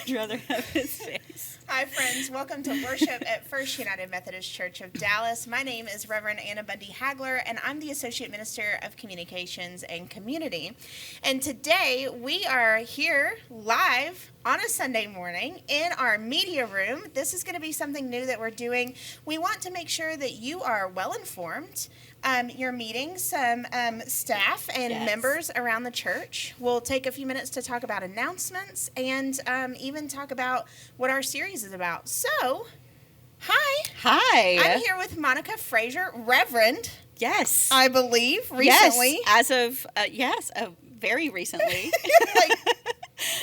I'd rather have his face. Hi, friends. Welcome to worship at First United Methodist Church of Dallas. My name is Reverend Anna Bundy Hagler, and I'm the Associate Minister of Communications and Community. And today we are here live on a Sunday morning in our media room. This is going to be something new that we're doing. We want to make sure that you are well informed. You're meeting some staff and members around the church. We'll take a few minutes to talk about announcements and even talk about what our series is about. So, hi. Hi. I'm here with Monica Frazier, Reverend. Yes. I believe, recently. Yes, as of, very recently.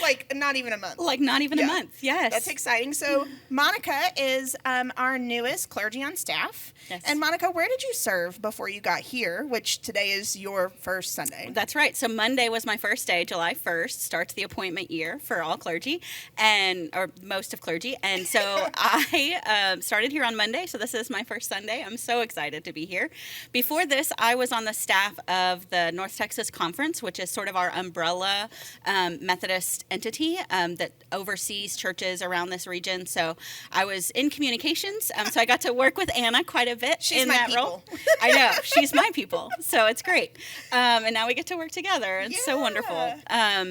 Like not even a month. Like not even a month, yes. That's exciting. So Monica is our newest clergy on staff. Yes. And Monica, where did you serve before you got here, which today is your first Sunday? That's right. So Monday was my first day. July 1st starts the appointment year for all clergy, or most of clergy. And so I started here on Monday, so this is my first Sunday. I'm so excited to be here. Before this, I was on the staff of the North Texas Conference, which is sort of our umbrella Methodist entity that oversees churches around this region. So I was in communications, so I got to work with Anna quite a bit in that role. I know, she's my people, so it's great. And now we get to work together. It's so wonderful.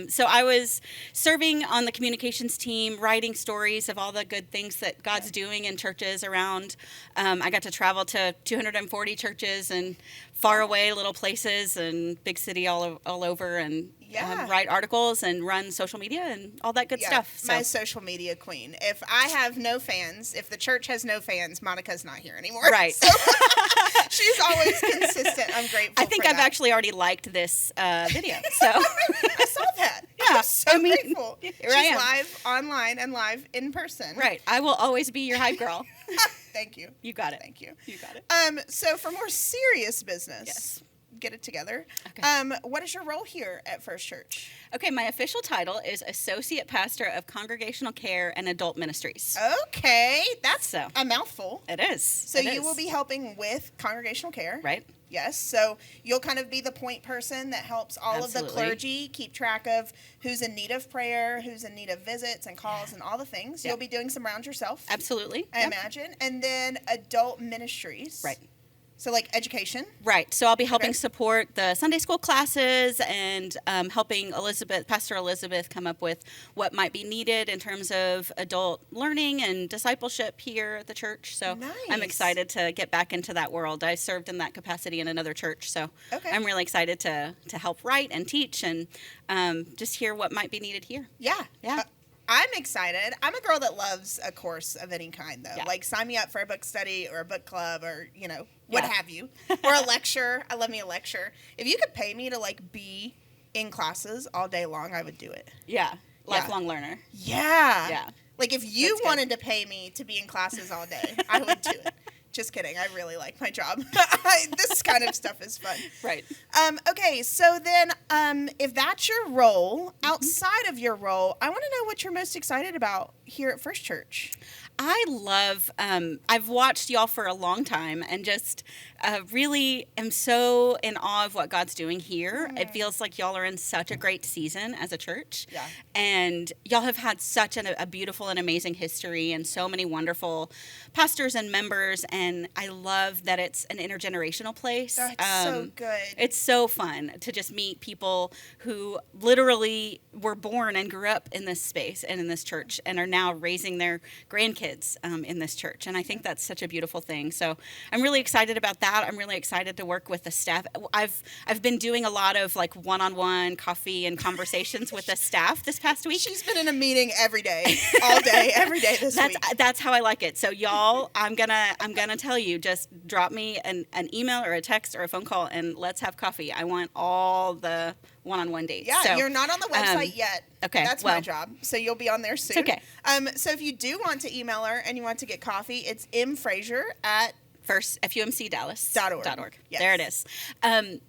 So I was serving on the communications team, writing stories of all the good things that God's doing in churches around. I got to travel to 240 churches and far away little places and big city all over and write articles and run social media and all that good stuff. So. My social media queen. If I have no fans, if the church has no fans, Monica's not here anymore. Right. So she's always consistent. I'm grateful I think for I've that. actually already liked this video. So I saw that. Yeah, I'm so grateful. Here She's I am. live online and live in person. Right. I will always be your hype girl. Thank you. You got it. Thank you. You got it. So for more serious business, get it together. Okay. What is your role here at First Church? Okay, my official title is Associate Pastor of Congregational Care and Adult Ministries. Okay, that's So. a mouthful. It is. So you will be helping with congregational care. Right. Yes, so you'll kind of be the point person that helps all of the clergy keep track of who's in need of prayer, who's in need of visits and calls and all the things. You'll be doing some rounds yourself. Absolutely. I imagine. And then adult ministries. Right. So like education. Right. So I'll be helping support the Sunday school classes and helping Pastor Elizabeth come up with what might be needed in terms of adult learning and discipleship here at the church. So I'm excited to get back into that world. I served in that capacity in another church. So I'm really excited to help write and teach and just hear what might be needed here. Yeah. Yeah. I'm excited. I'm a girl that loves a course of any kind, though. Yeah. Like, sign me up for a book study or a book club or, what have you. Or a lecture. I love me a lecture. If you could pay me to, be in classes all day long, I would do it. Yeah. Lifelong learner. Yeah. Yeah. Like, if you wanted to pay me to be in classes all day, I would do it. Just kidding. I really like my job. This kind of stuff is fun. Right. Okay, so then if that's your role, outside of your role, I want to know what you're most excited about here at First Church. I love, I've watched y'all for a long time and just really am so in awe of what God's doing here. It feels like y'all are in such a great season as a church. Yeah. And y'all have had such a beautiful and amazing history and so many wonderful pastors and members. And I love that it's an intergenerational place. That's so good. It's so fun to just meet people who literally were born and grew up in this space and in this church and are now raising their grandkids in this church. And I think that's such a beautiful thing. So I'm really excited about that. I'm really excited to work with the staff. I've been doing a lot of one-on-one coffee and conversations with the staff this past week. She's been in a meeting every day, all day, every day this week. That's how I like it. So y'all, I'm gonna tell you, just drop me an email or a text or a phone call and let's have coffee. I want all the one-on-one dates. Yeah, so, you're not on the website yet. Okay, That's my job. So you'll be on there soon. It's okay. So if you do want to email her and you want to get coffee, it's mfrazier@FumcDallas.org. FumcDallas.org. Yes. There it is.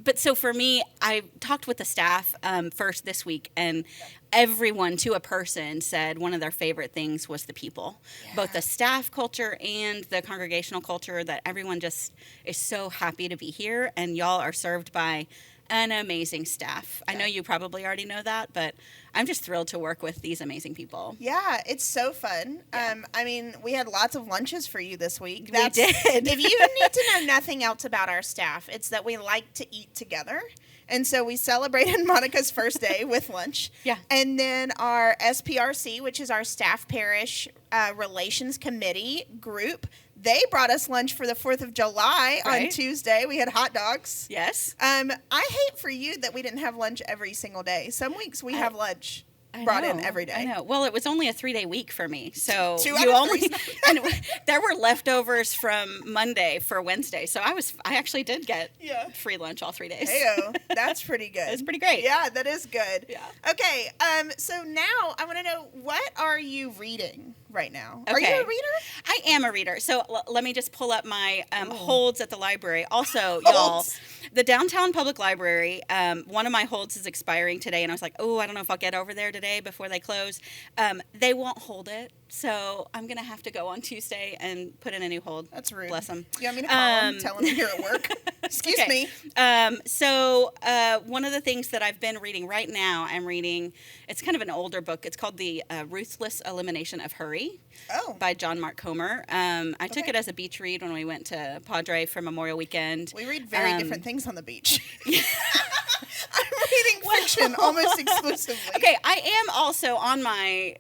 But so for me, I talked with the staff first this week, and everyone to a person said one of their favorite things was the people, both the staff culture and the congregational culture, that everyone just is so happy to be here, and y'all are served by an amazing staff. I know you probably already know that, but I'm just thrilled to work with these amazing people. Yeah, it's so fun. Yeah. I mean, we had lots of lunches for you this week. We did. If you need to know nothing else about our staff, it's that we like to eat together. And so we celebrated Monica's first day with lunch. Yeah. And then our SPRC, which is our Staff Parish Relations Committee group, they brought us lunch for the 4th of July on Tuesday. We had hot dogs. Yes. I hate for you that we didn't have lunch every single day. Some weeks we have lunch brought in every day. I know. Well, it was only a 3-day week for me, so and there were leftovers from Monday for Wednesday. So I actually did get free lunch all 3 days. Heyo, that's pretty good. It's pretty great. Yeah, that is good. Yeah. Okay. So now I want to know, what are you reading right now? Okay. Are you a reader? I am a reader. So let me just pull up my holds at the library. Also, y'all, the downtown public library, one of my holds is expiring today, and I was like, oh, I don't know if I'll get over there today before they close. They won't hold it, so I'm going to have to go on Tuesday and put in a new hold. That's rude. Bless them. You want me to call them, tell them you're at work? Excuse me. So one of the things that I've been reading right now, I'm reading, it's kind of an older book. It's called The Ruthless Elimination of Hurry by John Mark Comer. I took it as a beach read when we went to Padre for Memorial Weekend. We read very different things on the beach. I'm reading fiction almost exclusively. Okay, I am also on my,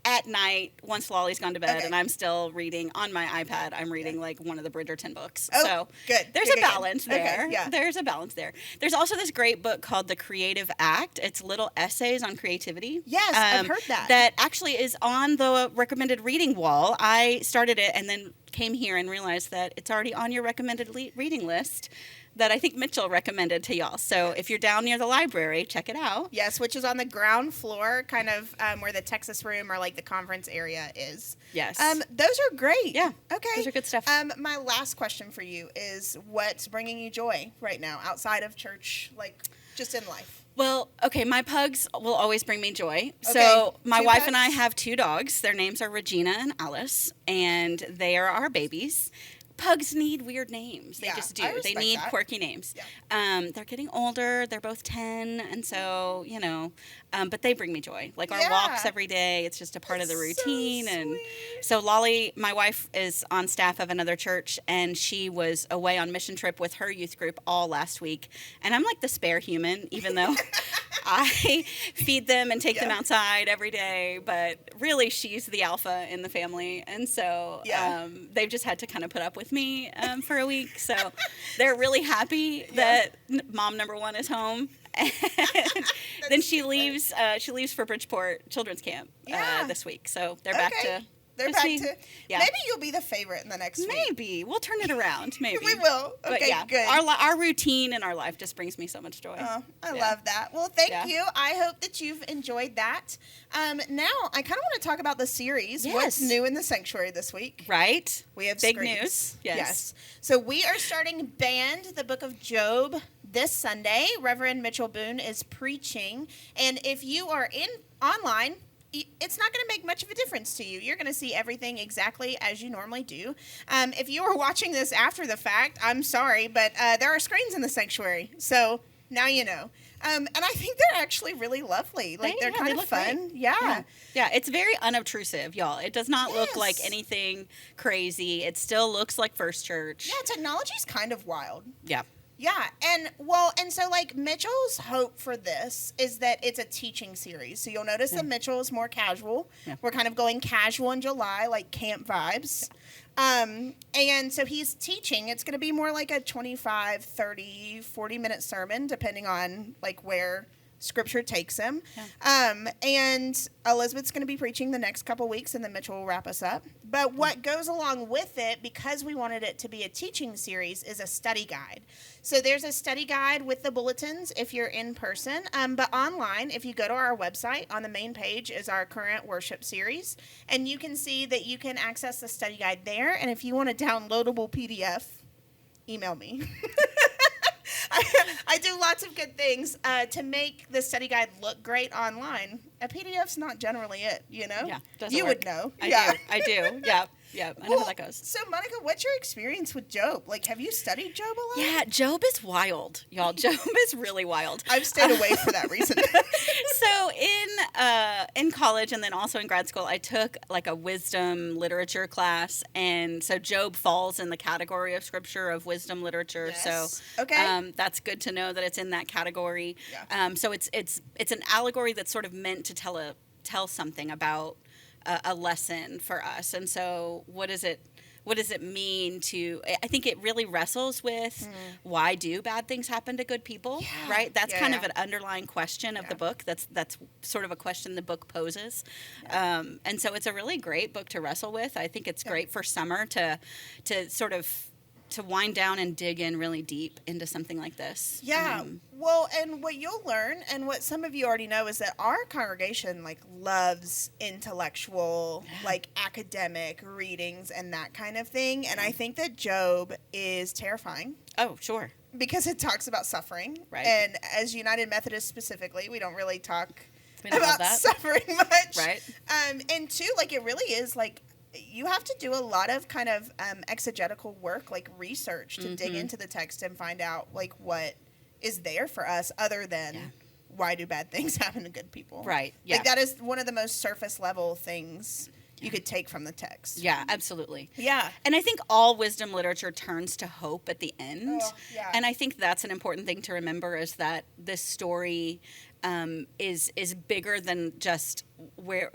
at night, once Lolly's gone to bed, and I'm still reading on my iPad. I'm reading one of the Bridgerton books. Oh, so good. There's a balance there. Okay, yeah. There's a balance there. There's also this great book called The Creative Act. It's little essays on creativity. Yes, I've heard that. That actually is on the recommended reading wall. I started it and then came here and realized that it's already on your recommended reading list that I think Mitchell recommended to y'all. So if you're down near the library, check it out. Yes, which is on the ground floor, kind of where the Texas room or the conference area is. Yes. Those are great. Yeah. Okay. Those are good stuff. My last question for you is, what's bringing you joy right now outside of church, just in life? Well, okay, my pugs will always bring me joy. So my wife and I have 2 dogs. Their names are Regina and Alice, and they are our babies. Pugs need weird names. They just do. They need quirky names. Yeah. They're getting older. They're both 10, and so, but they bring me joy. Our walks every day, it's just a part of the routine. So and so Lolly, my wife, is on staff of another church, and she was away on mission trip with her youth group all last week. And I'm like the spare human, even though I feed them and take them outside every day. But really, she's the alpha in the family. And so they've just had to kind of put up with me for a week. So they're really happy that mom number 1 is home. And then she leaves for Bridgeport Children's Camp this week. So they're back to They're back to. Yeah. Maybe you'll be the favorite in the next week. Maybe we'll turn it around. Maybe we will. Okay, good. Our routine in our life just brings me so much joy. Oh, I love that. Well, thank you. I hope that you've enjoyed that. Now, I kind of want to talk about the series. Yes. What's new in the sanctuary this week? Right. We have big screens. news. Yes. So we are starting Band, the Book of Job, this Sunday. Reverend Mitchell Boone is preaching, and if you are online, it's not going to make much of a difference to you. You're going to see everything exactly as you normally do. If you are watching this after the fact, I'm sorry, but there are screens in the sanctuary, so now you know. And I think they're actually really lovely. They're kind of fun. Great. Yeah, it's very unobtrusive, y'all. It does not look like anything crazy. It still looks like FirstChurch. Yeah, technology's kind of wild. Yeah. Yeah, and so Mitchell's hope for this is that it's a teaching series. So you'll notice that Mitchell is more casual. Yeah. We're kind of going casual in July, like camp vibes. And so he's teaching. It's going to be more like a 25, 30, 40-minute sermon, depending on where Scripture takes him. Yeah. And Elizabeth's going to be preaching the next couple weeks, and then Mitchell will wrap us up. But what goes along with it, because we wanted it to be a teaching series, is a study guide. So there's a study guide with the bulletins if you're in person. But online, if you go to our website, on the main page is our current worship series. And you can see that you can access the study guide there. And if you want a downloadable PDF, email me. I do lots of good things to make the study guide look great online. A PDF's not generally it, you know? Yeah, you would know. I do, yeah. Yeah, I know how that goes. So, Monica, what's your experience with Job? Like, have you studied Job a lot? Yeah, Job is wild, y'all. Job is really wild. I've stayed away for that reason. So in college and then also in grad school, I took like a wisdom literature class, and so Job falls in the category of scripture of wisdom literature. Yes. So Okay. that's good to know that it's in that category. Yeah. So it's an allegory that's sort of meant to tell something about a lesson for us. And so what does it mean to, I think it really wrestles with why do bad things happen to good people, Yeah. right? That's Yeah, kind yeah. of an underlying question of the book. That's sort of a question the book poses. And so it's a really great book to wrestle with. I think it's great for summer to sort of to wind down and dig in really deep into something like this. Yeah. Well, and what you'll learn, and what some of you already know, is that our congregation like loves intellectual, like academic readings and that kind of thing. And I think that Job is terrifying. Oh, sure. Because it talks about suffering. Right. And as United Methodists specifically, we don't really talk We don't love about that. suffering much. Right. And two, like it really is like you have to do a lot of kind of exegetical work, like research to dig into the text and find out like what is there for us other than why do bad things happen to good people. Right. Yeah. Like that is one of the most surface level things you could take from the text. Yeah, absolutely. Yeah. And I think all wisdom literature turns to hope at the end. Oh, yeah. And I think that's an important thing to remember, is that this story is bigger than just where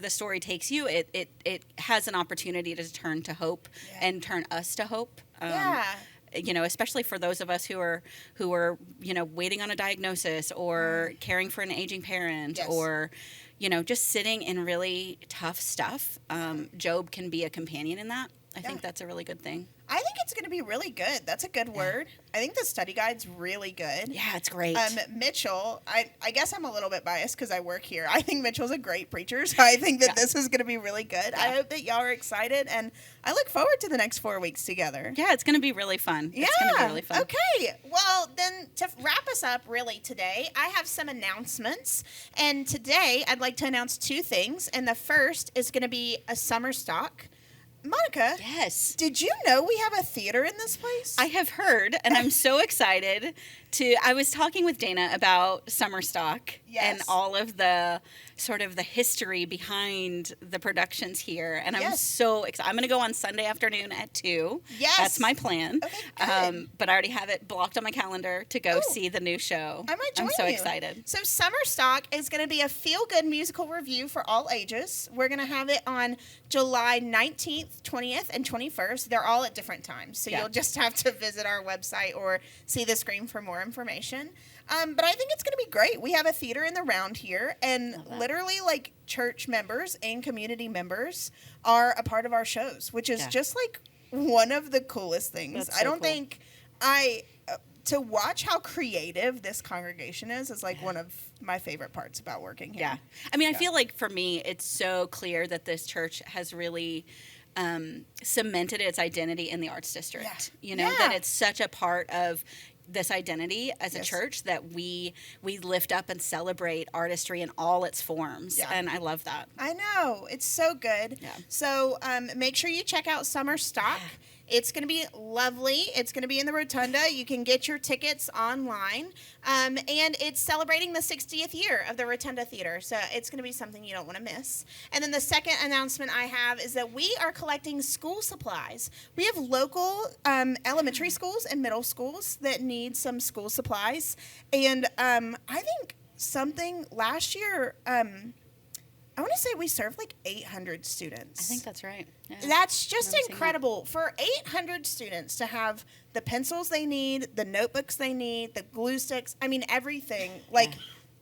the story takes you. It has an opportunity to turn to hope and turn us to hope. You know, especially for those of us who are you know, waiting on a diagnosis or caring for an aging parent or, you know, just sitting in really tough stuff. Job can be a companion in that. I think that's a really good thing. I think it's going to be really good. That's a good word. I think the study guide's really good. Yeah, it's great. Mitchell, I guess I'm a little bit biased because I work here. I think Mitchell's a great preacher, so I think that this is going to be really good. I hope that y'all are excited, and I look forward to the next 4 weeks together. Yeah, it's going to be really fun. Yeah. It's going to be really fun. Okay. Well, then to wrap us up really today, I have some announcements. And today I'd like to announce two things. And the first is going to be a summer stock. Monica, Yes. did you know we have a theater in this place? I have heard, and I'm so excited I was talking with Dana about summer stock and all of the sort of the history behind the productions here. And I'm so excited. I'm going to go on Sunday afternoon at 2. Yes. That's my plan. Okay, good. But I already have it blocked on my calendar to go see the new show. I might join I'm so you. excited. So Summer Stock is going to be a feel-good musical review for all ages. We're going to have it on July 19th, 20th, and 21st. They're all at different times. So you'll just have to visit our website or see the screen for more information. But I think it's going to be great. We have a theater in the round here, and literally, like, church members and community members are a part of our shows, which is just, like, one of the coolest things. That's I so don't cool. think to watch how creative this congregation is like one of my favorite parts about working here. Yeah. I mean, I feel like for me, it's so clear that this church has really cemented its identity in the arts district. You know, that it's such a part of this identity as a church that we lift up and celebrate artistry in all its forms. And I love that. I know. It's so good. Yeah. So make sure you check out Summer Stock. It's going to be lovely. It's going to be in the Rotunda. You can get your tickets online. And it's celebrating the 60th year of the Rotunda Theater. So it's going to be something you don't want to miss. And then the second announcement I have is that we are collecting school supplies. We have local elementary schools and middle schools that need some school supplies. And I think something last year, I want to say we served like 800 students. I think that's right. Yeah. That's just incredible. For 800 students to have the pencils they need, the notebooks they need, the glue sticks, I mean, everything, like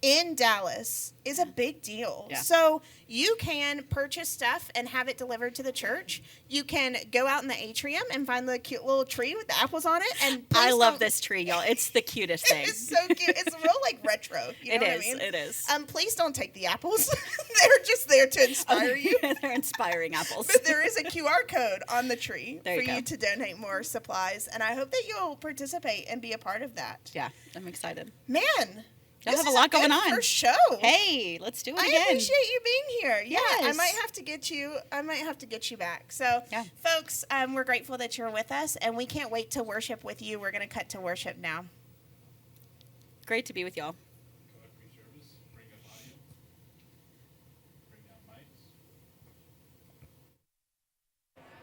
in Dallas is a big deal. Yeah. So you can purchase stuff and have it delivered to the church. You can go out in the atrium and find the cute little tree with the apples on it. And I love this tree, y'all. It's the cutest thing. It's so cute. It's real like retro. You know what I mean? It is. Please don't take the apples. They're just there to inspire you. They're inspiring apples. But there is a QR code on the tree There for you go. you to donate more supplies. And I hope that you'll participate and be a part of that. Yeah, I'm excited. Man, Y'all have a lot going on. First show. Hey, let's do it again. I appreciate you being here. Yeah, Yes. I might have to get you back. So, Yeah. folks, we're grateful that you're with us, and we can't wait to worship with you. We're going to cut to worship now. Great to be with y'all.